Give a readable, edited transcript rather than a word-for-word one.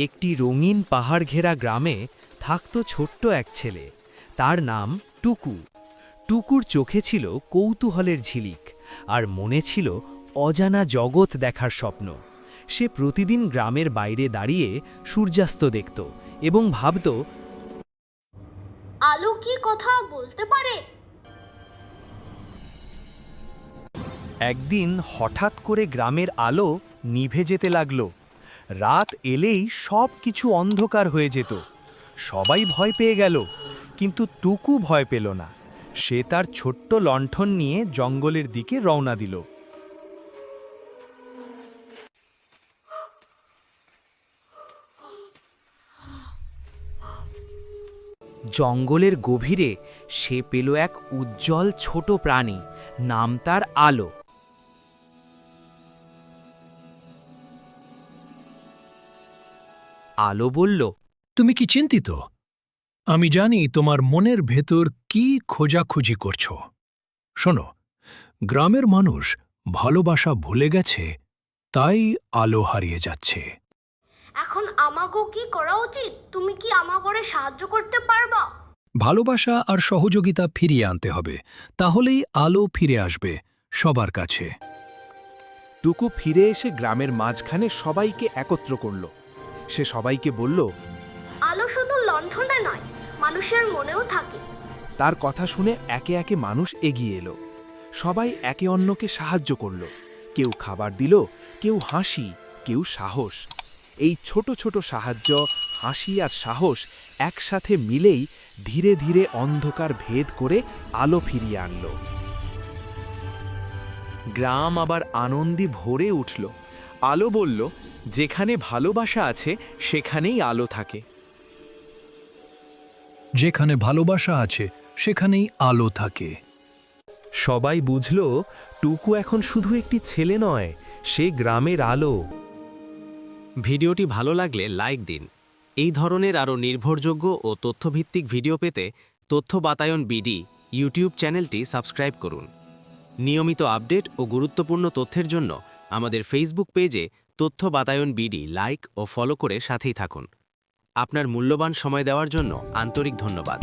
একটি রঙিন পাহাড় ঘেরা গ্রামে থাকত ছোট্ট এক ছেলে। তার নাম টুকু। টুকুর চোখে ছিল কৌতূহলের ঝিলিক, আর মনে ছিল অজানা জগৎ দেখার স্বপ্ন। সে প্রতিদিন গ্রামের বাইরে দাঁড়িয়ে সূর্যাস্ত দেখত এবং ভাবত, আলো কি কথা বলতে পারে? একদিন হঠাৎ করে গ্রামের আলো নিভে যেতে লাগলো। রাত এলেই সব কিছু অন্ধকার হয়ে যেত। সবাই ভয় পেয়ে গেল, কিন্তু টুকু ভয় পেল না। সে তার ছোট্ট লণ্ঠন নিয়ে জঙ্গলের দিকে রওনা দিল। জঙ্গলের গভীরে সে পেল এক উজ্জ্বল ছোট প্রাণী, নাম তার আলো। আলো বলল, তুমি কি চিন্তিত? আমি জানি তোমার মনের ভেতর কি খোঁজাখুঁজি করছো। শোনো, গ্রামের মানুষ ভালোবাসা ভুলে গেছে, তাই আলো হারিয়ে যাচ্ছে। এখন আমাগো কি করা উচিত? তুমি কি আমাগরে সাহায্য করতে পারবা? ভালোবাসা আর সহযোগিতা ফিরিয়ে আনতে হবে, তাহলেই আলো ফিরে আসবে সবার কাছে। টুকু ফিরে এসে গ্রামের মাঝখানে সবাইকে একত্র করল। সে সবাইকে বলল, আলো শুধু লণ্ঠনে নয়, মানুষের মনেও থাকে। তার কথা শুনে একে একে মানুষ এগিয়ে এলো। সবাই একে অন্যকে সাহায্য করল। কেউ খাবার দিল, কেউ হাসি, কেউ সাহস। এই ছোট ছোট সাহায্য, হাসি আর সাহস একসাথে মিলেই ধীরে ধীরে অন্ধকার ভেদ করে আলো ফিরিয়ে আনল। গ্রাম আবার আনন্দে ভরে উঠল। আলো বলল, যেখানে ভালোবাসা আছে সেখানেই আলো থাকে। যেখানে ভালোবাসা আছে সেখানেই আলো থাকে। সবাই বুঝল, টুকু এখন শুধু একটি ছেলে নয়, সে গ্রামের আলো। ভিডিওটি ভালো লাগলে লাইক দিন। এই ধরনের আরও নির্ভরযোগ্য ও তথ্যভিত্তিক ভিডিও পেতে তথ্য বাতায়ন বিডি ইউটিউব চ্যানেলটি সাবস্ক্রাইব করুন। নিয়মিত আপডেট ও গুরুত্বপূর্ণ তথ্যের জন্য আমাদের ফেসবুক পেজে তথ্য বাতায়ন বিডি লাইক ও ফলো করে সাথেই থাকুন। আপনার মূল্যবান সময় দেওয়ার জন্য আন্তরিক ধন্যবাদ।